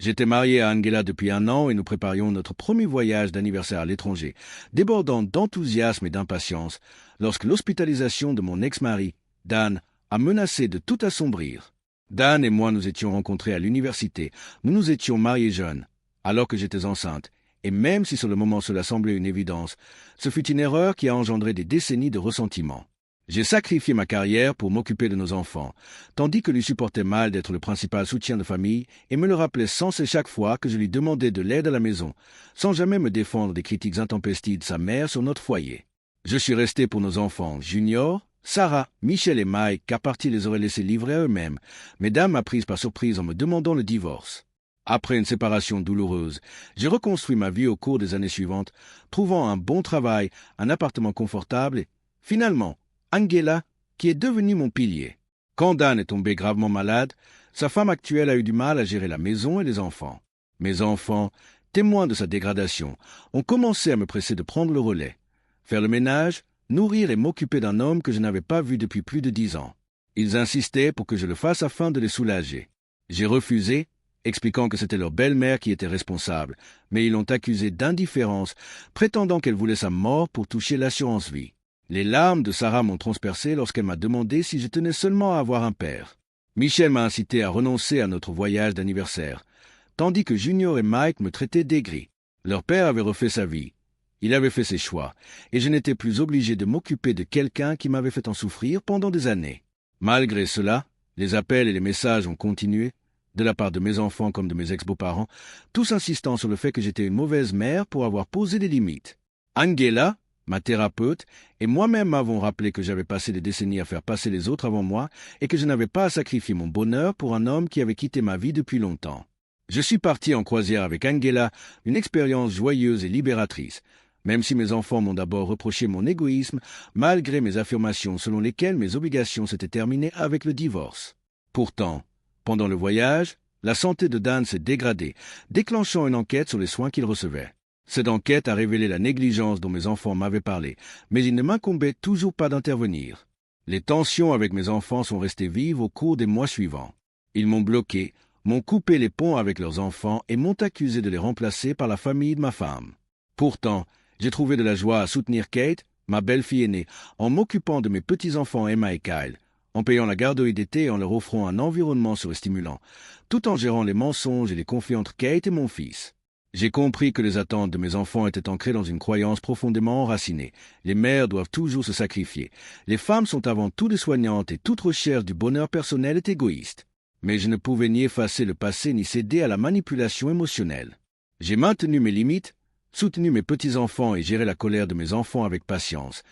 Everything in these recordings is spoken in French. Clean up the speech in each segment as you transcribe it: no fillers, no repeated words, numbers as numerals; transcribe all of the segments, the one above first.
J'étais marié à Angela depuis 1 an et nous préparions notre premier voyage d'anniversaire à l'étranger, débordant d'enthousiasme et d'impatience, lorsque l'hospitalisation de mon ex-mari, Dan, a menacé de tout assombrir. Dan et moi nous étions rencontrés à l'université, nous nous étions mariés jeunes, alors que j'étais enceinte, et même si sur le moment cela semblait une évidence, ce fut une erreur qui a engendré des décennies de ressentiment. J'ai sacrifié ma carrière pour m'occuper de nos enfants, tandis que lui supportait mal d'être le principal soutien de famille et me le rappelait sans cesse chaque fois que je lui demandais de l'aide à la maison, sans jamais me défendre des critiques intempestives de sa mère sur notre foyer. Je suis resté pour nos enfants, Junior, Sarah, Michel et Mike, car partie les aurait laissés livrés à eux-mêmes, mais Dan m'a prise par surprise en me demandant le divorce. Après une séparation douloureuse, j'ai reconstruit ma vie au cours des années suivantes, trouvant un bon travail, un appartement confortable et, finalement, Angela, qui est devenue mon pilier. Quand Dan est tombé gravement malade, sa femme actuelle a eu du mal à gérer la maison et les enfants. Mes enfants, témoins de sa dégradation, ont commencé à me presser de prendre le relais, faire le ménage, nourrir et m'occuper d'un homme que je n'avais pas vu depuis plus de 10 ans. Ils insistaient pour que je le fasse afin de les soulager. J'ai refusé, expliquant que c'était leur belle-mère qui était responsable, mais ils l'ont accusée d'indifférence, prétendant qu'elle voulait sa mort pour toucher l'assurance-vie. Les larmes de Sarah m'ont transpercé lorsqu'elle m'a demandé si je tenais seulement à avoir un père. Michel m'a incité à renoncer à notre voyage d'anniversaire, tandis que Junior et Mike me traitaient d'aigri. Leur père avait refait sa vie. Il avait fait ses choix, et je n'étais plus obligé de m'occuper de quelqu'un qui m'avait fait en souffrir pendant des années. Malgré cela, les appels et les messages ont continué, de la part de mes enfants comme de mes ex-beaux-parents, tous insistant sur le fait que j'étais une mauvaise mère pour avoir posé des limites. Angela, ma thérapeute, et moi-même m'avons rappelé que j'avais passé des décennies à faire passer les autres avant moi et que je n'avais pas à sacrifier mon bonheur pour un homme qui avait quitté ma vie depuis longtemps. Je suis parti en croisière avec Angela, une expérience joyeuse et libératrice, même si mes enfants m'ont d'abord reproché mon égoïsme, malgré mes affirmations selon lesquelles mes obligations s'étaient terminées avec le divorce. Pourtant, pendant le voyage, la santé de Dan s'est dégradée, déclenchant une enquête sur les soins qu'il recevait. Cette enquête a révélé la négligence dont mes enfants m'avaient parlé, mais il ne m'incombait toujours pas d'intervenir. Les tensions avec mes enfants sont restées vives au cours des mois suivants. Ils m'ont bloqué, m'ont coupé les ponts avec leurs enfants et m'ont accusé de les remplacer par la famille de ma femme. Pourtant, j'ai trouvé de la joie à soutenir Kate, ma belle-fille aînée, en m'occupant de mes petits-enfants Emma et Kyle, en payant la garderie d'été et en leur offrant un environnement surstimulant, tout en gérant les mensonges et les conflits entre Kate et mon fils. J'ai compris que les attentes de mes enfants étaient ancrées dans une croyance profondément enracinée. Les mères doivent toujours se sacrifier. Les femmes sont avant tout des soignantes et toute recherche du bonheur personnel est égoïste. Mais je ne pouvais ni effacer le passé ni céder à la manipulation émotionnelle. J'ai maintenu mes limites, soutenu mes petits-enfants et géré la colère de mes enfants avec patience,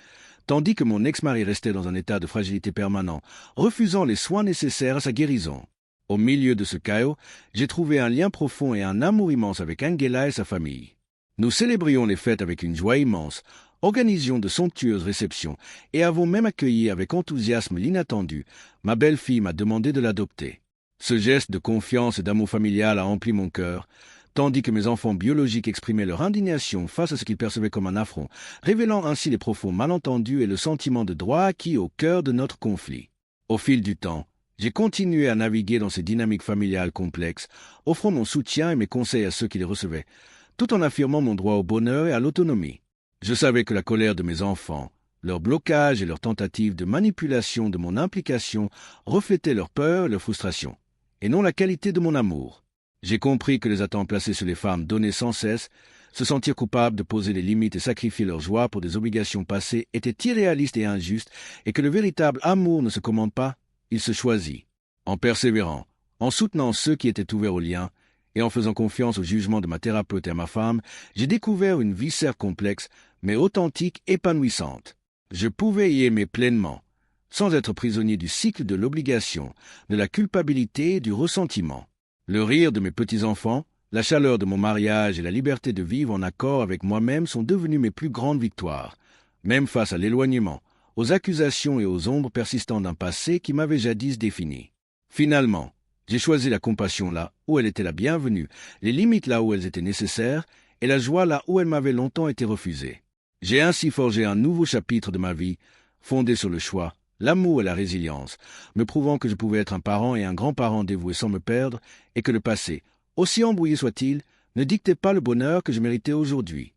tandis que mon ex-mari restait dans un état de fragilité permanent, refusant les soins nécessaires à sa guérison. Au milieu de ce chaos, j'ai trouvé un lien profond et un amour immense avec Angela et sa famille. Nous célébrions les fêtes avec une joie immense, organisions de somptueuses réceptions et avons même accueilli avec enthousiasme l'inattendu. Ma belle-fille m'a demandé de l'adopter. Ce geste de confiance et d'amour familial a empli mon cœur, tandis que mes enfants biologiques exprimaient leur indignation face à ce qu'ils percevaient comme un affront, révélant ainsi les profonds malentendus et le sentiment de droit acquis au cœur de notre conflit. Au fil du temps, j'ai continué à naviguer dans ces dynamiques familiales complexes, offrant mon soutien et mes conseils à ceux qui les recevaient, tout en affirmant mon droit au bonheur et à l'autonomie. Je savais que la colère de mes enfants, leur blocage et leurs tentatives de manipulation de mon implication reflétaient leur peur et leur frustration, et non la qualité de mon amour. J'ai compris que les attentes placées sur les femmes donnaient sans cesse, se sentir coupables de poser des limites et sacrifier leur joie pour des obligations passées étaient irréalistes et injustes, et que le véritable amour ne se commande pas, il se choisit. En persévérant, en soutenant ceux qui étaient ouverts au lien, et en faisant confiance au jugement de ma thérapeute et à ma femme, j'ai découvert une vie certes complexe, mais authentique, épanouissante. Je pouvais y aimer pleinement, sans être prisonnier du cycle de l'obligation, de la culpabilité et du ressentiment. Le rire de mes petits-enfants, la chaleur de mon mariage et la liberté de vivre en accord avec moi-même sont devenus mes plus grandes victoires, même face à l'éloignement, aux accusations et aux ombres persistantes d'un passé qui m'avait jadis défini. Finalement, j'ai choisi la compassion là où elle était la bienvenue, les limites là où elles étaient nécessaires, et la joie là où elle m'avait longtemps été refusée. J'ai ainsi forgé un nouveau chapitre de ma vie, fondé sur le choix, l'amour et la résilience, me prouvant que je pouvais être un parent et un grand-parent dévoué sans me perdre, et que le passé, aussi embrouillé soit-il, ne dictait pas le bonheur que je méritais aujourd'hui.